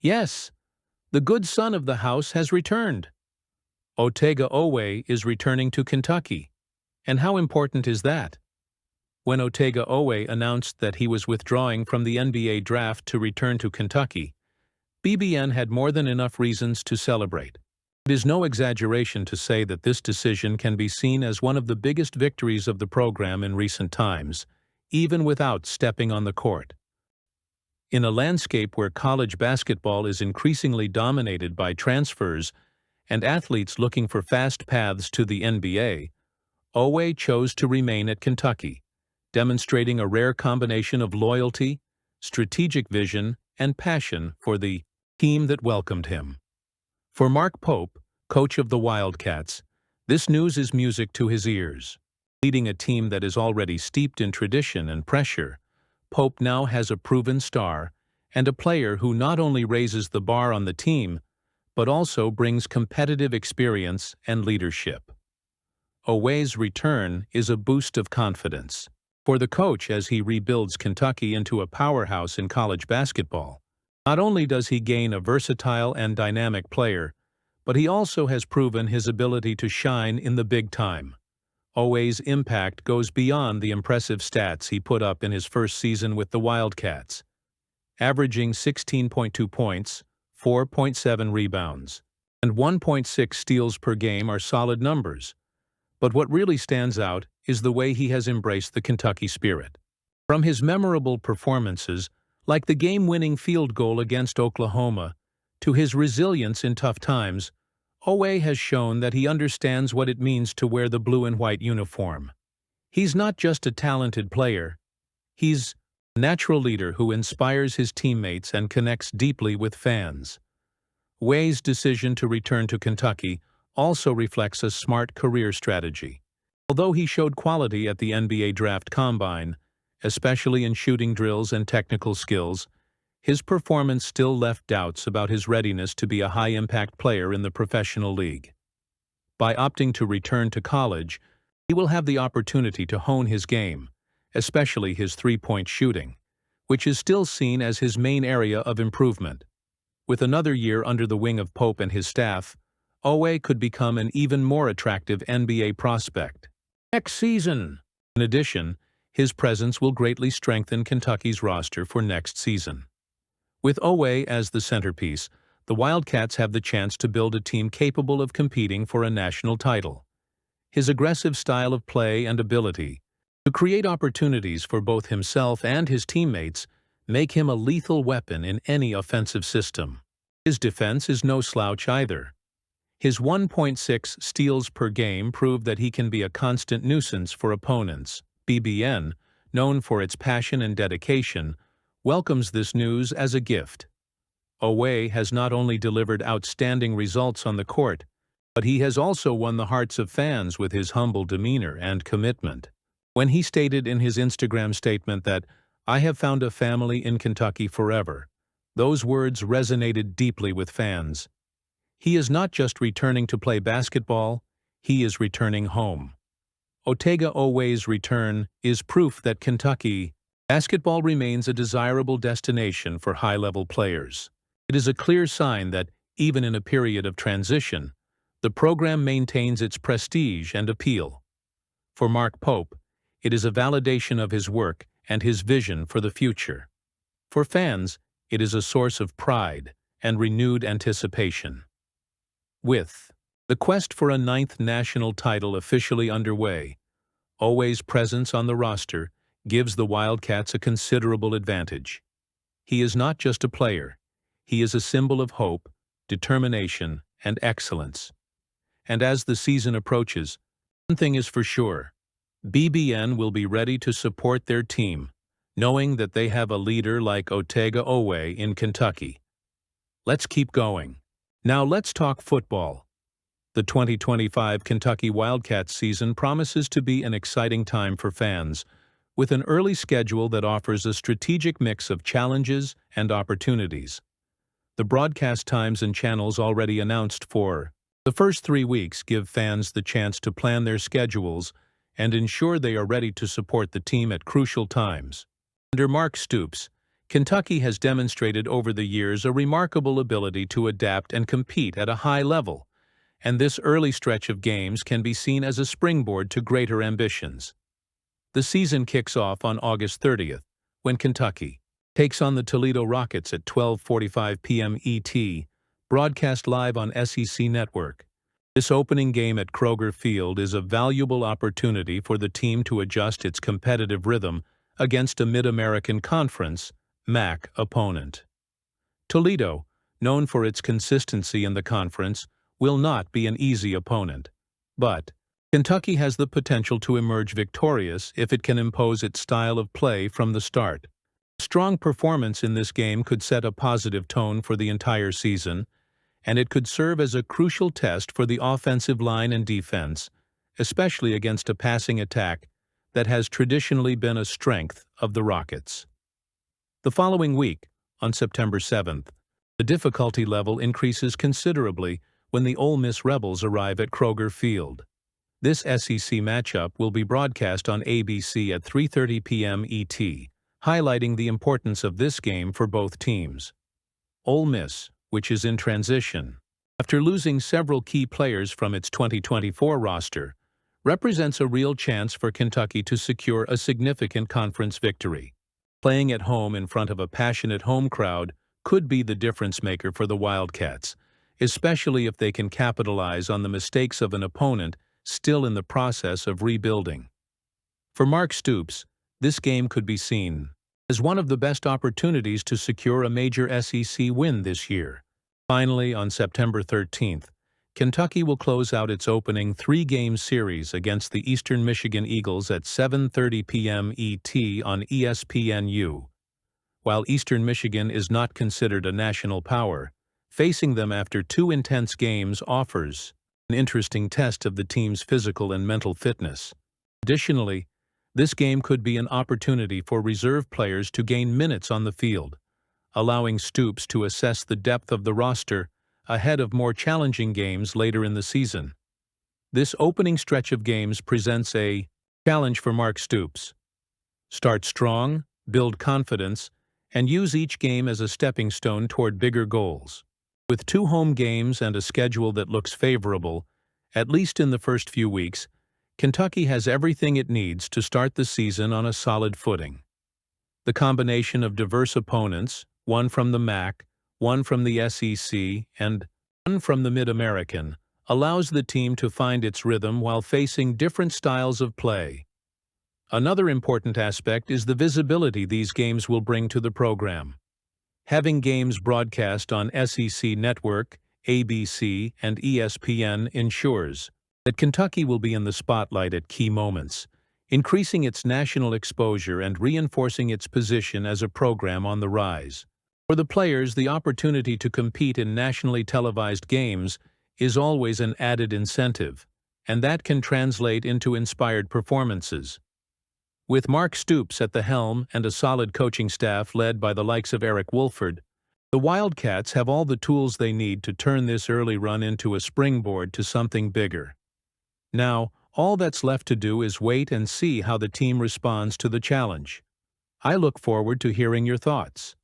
Yes, the good son of the house has returned. Otega Oweh is returning to Kentucky. And how important is that? When Otega Oweh announced that he was withdrawing from the NBA draft to return to Kentucky, BBN had more than enough reasons to celebrate. It is no exaggeration to say that this decision can be seen as one of the biggest victories of the program in recent times, even without stepping on the court. In a landscape where college basketball is increasingly dominated by transfers and athletes looking for fast paths to the NBA, Oweh chose to remain at Kentucky, demonstrating a rare combination of loyalty, strategic vision, and passion for the team that welcomed him. For Mark Pope, coach of the Wildcats, this news is music to his ears. Leading a team that is already steeped in tradition and pressure, Pope now has a proven star and a player who not only raises the bar on the team, but also brings competitive experience and leadership. Oweh's return is a boost of confidence for the coach as he rebuilds Kentucky into a powerhouse in college basketball. Not only does he gain a versatile and dynamic player, but he also has proven his ability to shine in the big time. Oweh's impact goes beyond the impressive stats he put up in his first season with the Wildcats, averaging 16.2 points, 4.7 rebounds, and 1.6 steals per game are solid numbers. But what really stands out is the way he has embraced the Kentucky spirit. From his memorable performances, like the game-winning field goal against Oklahoma, to his resilience in tough times, Oweh has shown that he understands what it means to wear the blue and white uniform. He's not just a talented player. He's a natural leader who inspires his teammates and connects deeply with fans. Oweh's decision to return to Kentucky also reflects a smart career strategy. Although he showed quality at the NBA Draft Combine, especially in shooting drills and technical skills, his performance still left doubts about his readiness to be a high-impact player in the professional league. By opting to return to college, he will have the opportunity to hone his game, especially his three-point shooting, which is still seen as his main area of improvement. With another year under the wing of Pope and his staff, Oweh could become an even more attractive NBA prospect next season. In addition, his presence will greatly strengthen Kentucky's roster for next season. With Oweh as the centerpiece, the Wildcats have the chance to build a team capable of competing for a national title. His aggressive style of play and ability to create opportunities for both himself and his teammates make him a lethal weapon in any offensive system. His defense is no slouch either. His 1.6 steals per game prove that he can be a constant nuisance for opponents. BBN, known for its passion and dedication, welcomes this news as a gift. Oweh has not only delivered outstanding results on the court, but he has also won the hearts of fans with his humble demeanor and commitment. When he stated in his Instagram statement that, "I have found a family in Kentucky forever," those words resonated deeply with fans. He is not just returning to play basketball, he is returning home. Otega Oweh's return is proof that Kentucky basketball remains a desirable destination for high-level players. It is a clear sign that, even in a period of transition, the program maintains its prestige and appeal. For Mark Pope, it is a validation of his work and his vision for the future. For fans, it is a source of pride and renewed anticipation. With the quest for a 9th national title officially underway, Oweh's presence on the roster gives the Wildcats a considerable advantage. He is not just a player, he is a symbol of hope, determination, and excellence. And as the season approaches, one thing is for sure: BBN will be ready to support their team, knowing that they have a leader like Otega Oweh in Kentucky. Let's keep going. Now let's talk football. The 2025 Kentucky Wildcats season promises to be an exciting time for fans, with an early schedule that offers a strategic mix of challenges and opportunities. The broadcast times and channels already announced for the first 3 weeks give fans the chance to plan their schedules and ensure they are ready to support the team at crucial times. Under Mark Stoops, Kentucky has demonstrated over the years a remarkable ability to adapt and compete at a high level, and this early stretch of games can be seen as a springboard to greater ambitions. The season kicks off on August 30th, when Kentucky takes on the Toledo Rockets at 12:45 p.m. ET, broadcast live on SEC Network. This opening game at Kroger Field is a valuable opportunity for the team to adjust its competitive rhythm against a Mid-American Conference (MAC) opponent. Toledo, known for its consistency in the conference, will not be an easy opponent, but Kentucky has the potential to emerge victorious if it can impose its style of play from the start. A strong performance in this game could set a positive tone for the entire season, and it could serve as a crucial test for the offensive line and defense, especially against a passing attack that has traditionally been a strength of the Rockets. The following week, on September 7th, the difficulty level increases considerably when the Ole Miss Rebels arrive at Kroger Field. This SEC matchup will be broadcast on ABC at 3:30 p.m. ET, highlighting the importance of this game for both teams. Ole Miss, which is in transition after losing several key players from its 2024 roster, represents a real chance for Kentucky to secure a significant conference victory. Playing at home in front of a passionate home crowd could be the difference-maker for the Wildcats, especially if they can capitalize on the mistakes of an opponent still in the process of rebuilding. For Mark Stoops, this game could be seen as one of the best opportunities to secure a major SEC win this year. Finally, on September 13th, Kentucky will close out its opening three-game series against the Eastern Michigan Eagles at 7:30 p.m. ET on ESPNU. While Eastern Michigan is not considered a national power, facing them after two intense games offers an interesting test of the team's physical and mental fitness. Additionally, this game could be an opportunity for reserve players to gain minutes on the field, allowing Stoops to assess the depth of the roster ahead of more challenging games later in the season. This opening stretch of games presents a challenge for Mark Stoops. Start strong, build confidence, and use each game as a stepping stone toward bigger goals. With two home games and a schedule that looks favorable, at least in the first few weeks, Kentucky has everything it needs to start the season on a solid footing. The combination of diverse opponents, one from the MAC, one from the SEC, and one from the Mid-American, allows the team to find its rhythm while facing different styles of play. Another important aspect is the visibility these games will bring to the program. Having games broadcast on SEC Network, ABC, and ESPN ensures that Kentucky will be in the spotlight at key moments, increasing its national exposure and reinforcing its position as a program on the rise. For the players, the opportunity to compete in nationally televised games is always an added incentive, and that can translate into inspired performances. With Mark Stoops at the helm and a solid coaching staff led by the likes of Eric Wolford, the Wildcats have all the tools they need to turn this early run into a springboard to something bigger. Now, all that's left to do is wait and see how the team responds to the challenge. I look forward to hearing your thoughts.